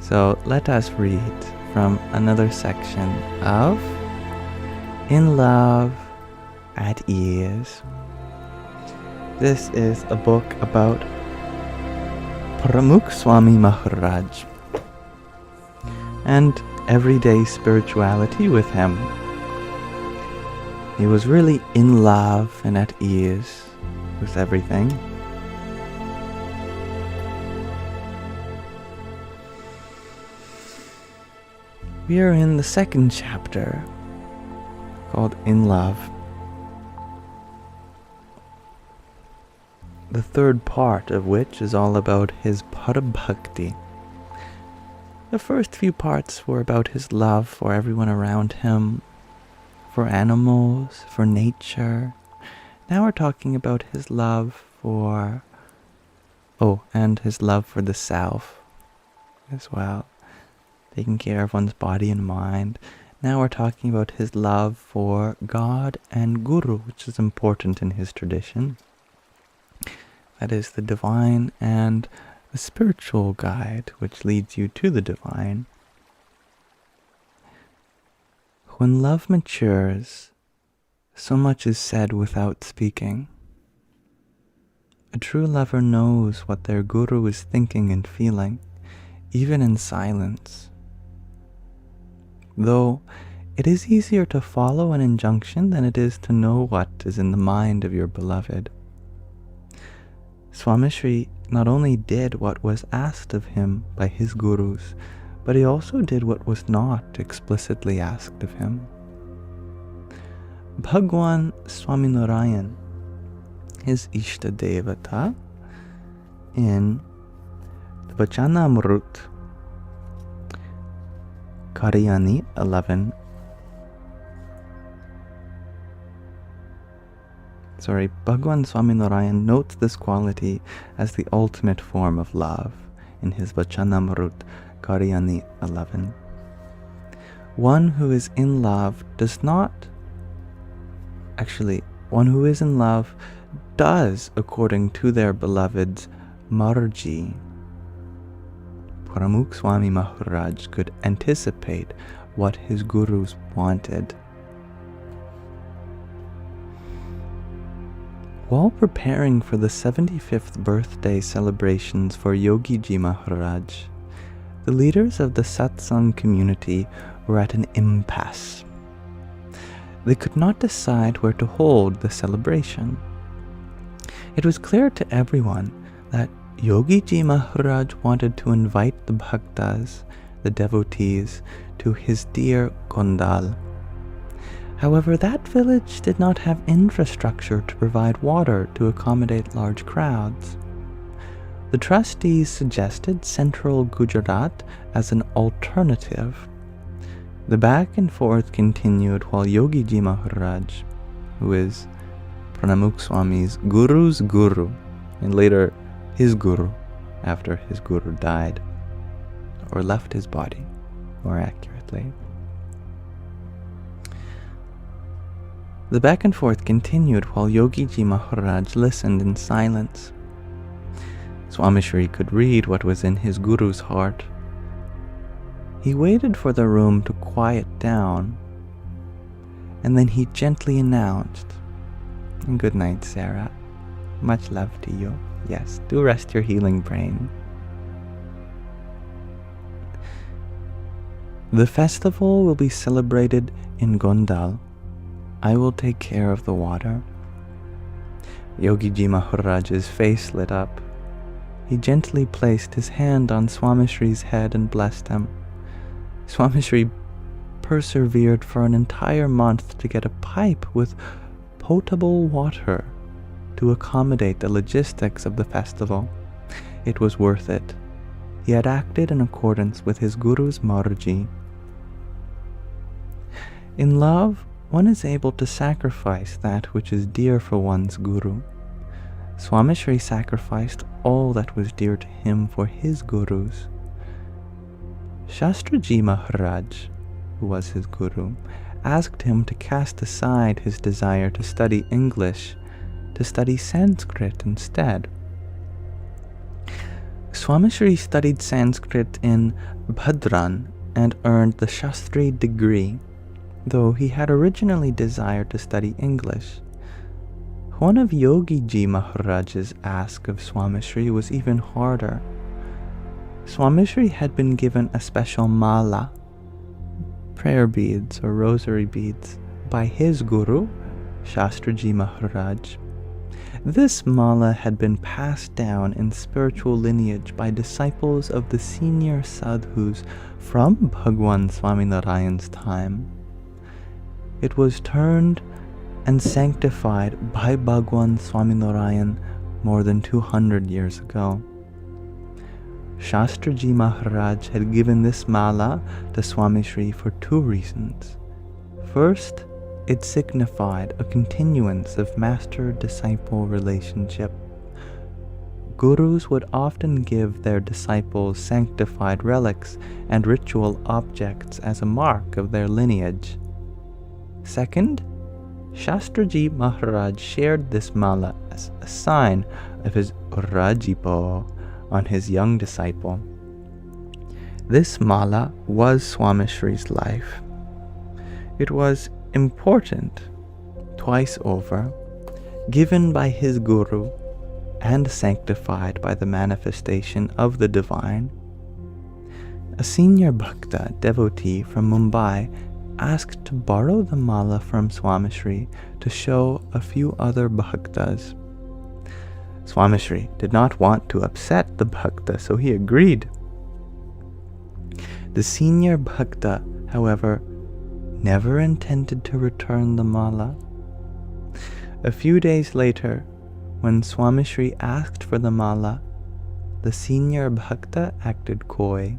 So let us read from another section of In Love at Ease. This is a book about Pramukh Swami Maharaj and everyday spirituality with him. He was really in love and at ease with everything. We are in the second chapter called In Love. The third part of which is all about his parabhakti. The first few parts were about his love for everyone around him, for animals, for nature. Now we're talking about his love for, and his love for the self as well. Taking care of one's body and mind. Now we're talking about his love for God and Guru, which is important in his tradition. That is the divine and the spiritual guide, which leads you to the divine. When love matures, so much is said without speaking. A true lover knows what their Guru is thinking and feeling, even in silence. Though it is easier to follow an injunction than it is to know what is in the mind of your beloved. Swamishri not only did what was asked of him by his gurus, but he also did what was not explicitly asked of him. Bhagwan Swami Narayan, his Ishta Devata, in the Vachanamrut, Karyani 11. Bhagwan Swami Narayan notes this quality as the ultimate form of love in his Vachanamrut, Karyani 11. One who is in love does according to their beloved's marji. Pramukh Swami Maharaj could anticipate what his gurus wanted. While preparing for the 75th birthday celebrations for Yogi Ji Maharaj, the leaders of the satsang community were at an impasse. They could not decide where to hold the celebration. It was clear to everyone that Yogi Ji Maharaj wanted to invite the bhaktas, the devotees, to his dear Gondal. However, that village did not have infrastructure to provide water to accommodate large crowds. The trustees suggested central Gujarat as an alternative. The back and forth continued while Yogi Ji Maharaj, who is Pramukh Swami's guru's guru, and later his guru after his guru died, or left his body, more accurately. The back and forth continued while Yogi Ji Maharaj listened in silence. Swamishri could read what was in his guru's heart. He waited for the room to quiet down, and then he gently announced, "Good night, Sarah. Much love to you. Yes, do rest your healing brain." The festival will be celebrated in Gondal. I will take care of the water. Yogi Ji Maharaj's face lit up. He gently placed his hand on Swamishri's head and blessed him. Swamishri persevered for an entire month to get a pipe with potable water to accommodate the logistics of the festival. It was worth it. He had acted in accordance with his guru's marji. In love, one is able to sacrifice that which is dear for one's guru. Swamishri sacrificed all that was dear to him for his gurus. Shastraji Maharaj, who was his guru, asked him to cast aside his desire to study English, to study Sanskrit instead. Swamishri studied Sanskrit in Bhadran and earned the Shastri degree, though he had originally desired to study English. One of Yogi Ji Maharaj's asks of Swamishri was even harder. Swamishri had been given a special mala, prayer beads or rosary beads, by his guru, Shastriji Maharaj. This mala had been passed down in spiritual lineage by disciples of the senior sadhus from Bhagwan Swaminarayan's time. It was turned and sanctified by Bhagwan Swaminarayan more than 200 years ago. Shastriji Maharaj had given this mala to Swamishri for two reasons. First, it signified a continuance of master-disciple relationship. Gurus would often give their disciples sanctified relics and ritual objects as a mark of their lineage. Second, Shastriji Maharaj shared this mala as a sign of his Rajipo on his young disciple. This mala was Swamishri's life. It was important, twice over, given by his guru and sanctified by the manifestation of the divine. A senior bhakta devotee from Mumbai asked to borrow the mala from Swamishri to show a few other bhaktas. Swamishri did not want to upset the bhakta, so he agreed. The senior bhakta, however, never intended to return the mala. A few days later, when Swamishri asked for the mala, the senior bhakta acted coy.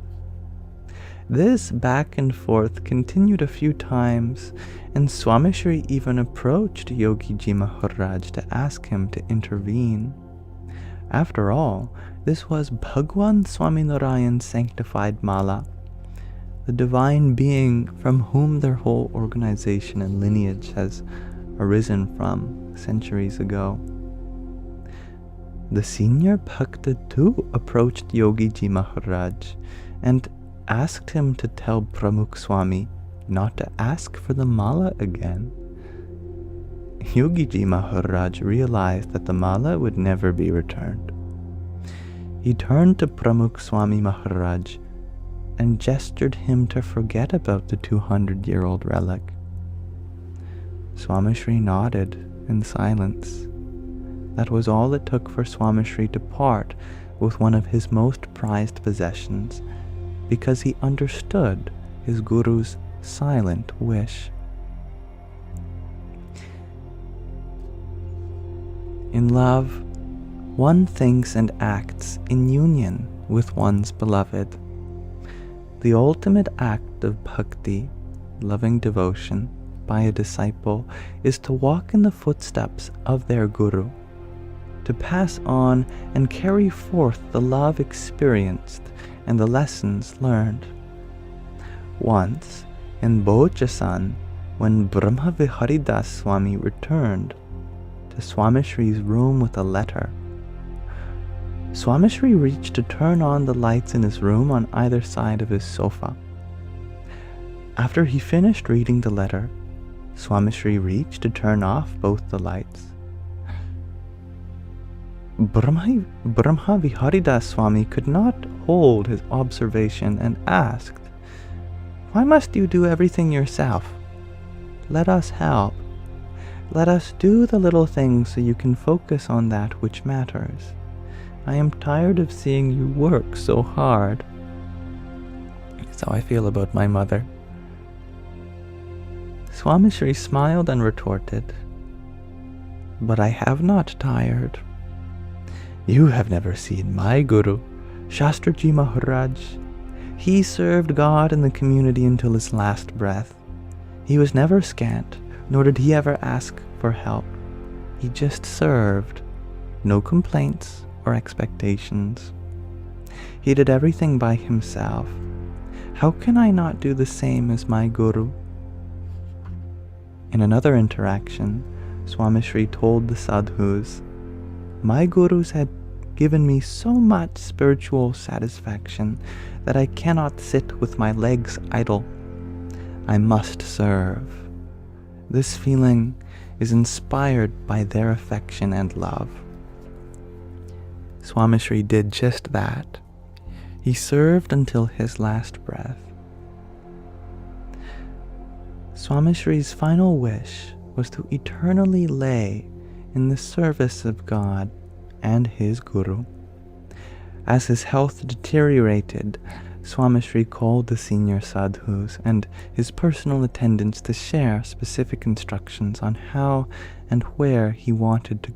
This back and forth continued a few times, and Swamishri even approached Yogi Ji Maharaj to ask him to intervene. After all, this was Bhagwan Swaminarayan's sanctified mala, the divine being from whom their whole organization and lineage has arisen from centuries ago. The senior bhakta too approached Yogi Ji Maharaj and asked him to tell Pramukh Swami not to ask for the mala again. Yogi Ji Maharaj realized that the mala would never be returned. He turned to Pramukh Swami Maharaj and gestured him to forget about the 200-year-old relic. Swamishri nodded in silence. That was all it took for Swamishri to part with one of his most prized possessions, because he understood his guru's silent wish. In love, one thinks and acts in union with one's beloved. The ultimate act of bhakti, loving devotion, by a disciple is to walk in the footsteps of their guru, to pass on and carry forth the love experienced and the lessons learned. Once, in Bochasan, when Brahma Viharidas Swami returned to Swamishri's room with a letter, Swamishri reached to turn on the lights in his room on either side of his sofa. After he finished reading the letter, Swamishri reached to turn off both the lights. Brahma Viharidas Swami could not hold his observation and asked, "Why must you do everything yourself? Let us help. Let us do the little things so you can focus on that which matters. I am tired of seeing you work so hard." That's how I feel about my mother. Swamishri smiled and retorted, "But I have not tired. You have never seen my guru, Shastriji Maharaj. He served God and the community until his last breath. He was never scant, nor did he ever ask for help. He just served, no complaints or expectations. He did everything by himself. How can I not do the same as my guru?" In another interaction, Swamishri told the sadhus, "My gurus had given me so much spiritual satisfaction that I cannot sit with my legs idle. I must serve. This feeling is inspired by their affection and love. Swamishri did just that. He served until his last breath. Swamishri's final wish was to eternally lay in the service of God and his Guru. As his health deteriorated, Swamishri called the senior sadhus and his personal attendants to share specific instructions on how and where he wanted to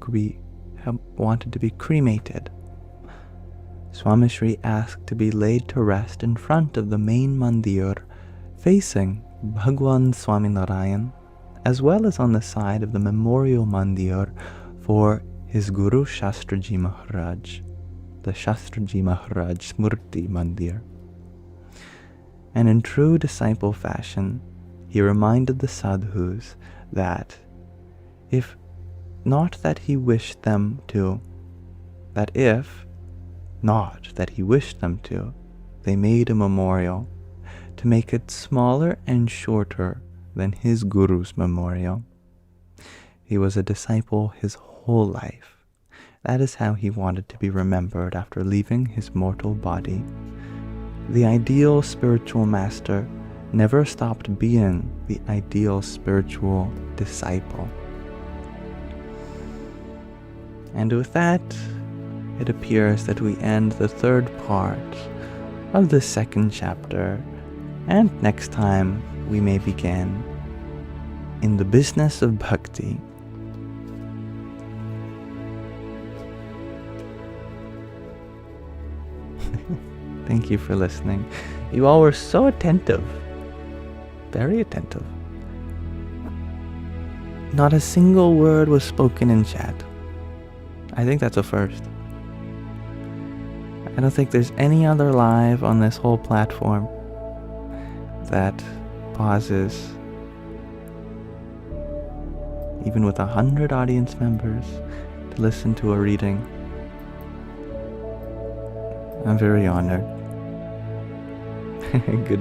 be cremated. Swamishri asked to be laid to rest in front of the main mandir facing Bhagwan Swaminarayan, as well as on the side of the memorial mandir for his Guru Shastriji Maharaj, the Shastriji Maharaj Smurti Mandir. And in true disciple fashion, he reminded the sadhus that if not that he wished them to, they made a memorial to make it smaller and shorter than his Guru's memorial. He was a disciple his whole life. That is how he wanted to be remembered after leaving his mortal body. The ideal spiritual master never stopped being the ideal spiritual disciple. And with that, it appears that we end the third part of the second chapter, and next time we may begin in the business of bhakti. Thank you for listening. You all were so attentive. Very attentive. Not a single word was spoken in chat. I think that's a first. I don't think there's any other live on this whole platform that pauses, even with 100 audience members, to listen to a reading. I'm very honored. Good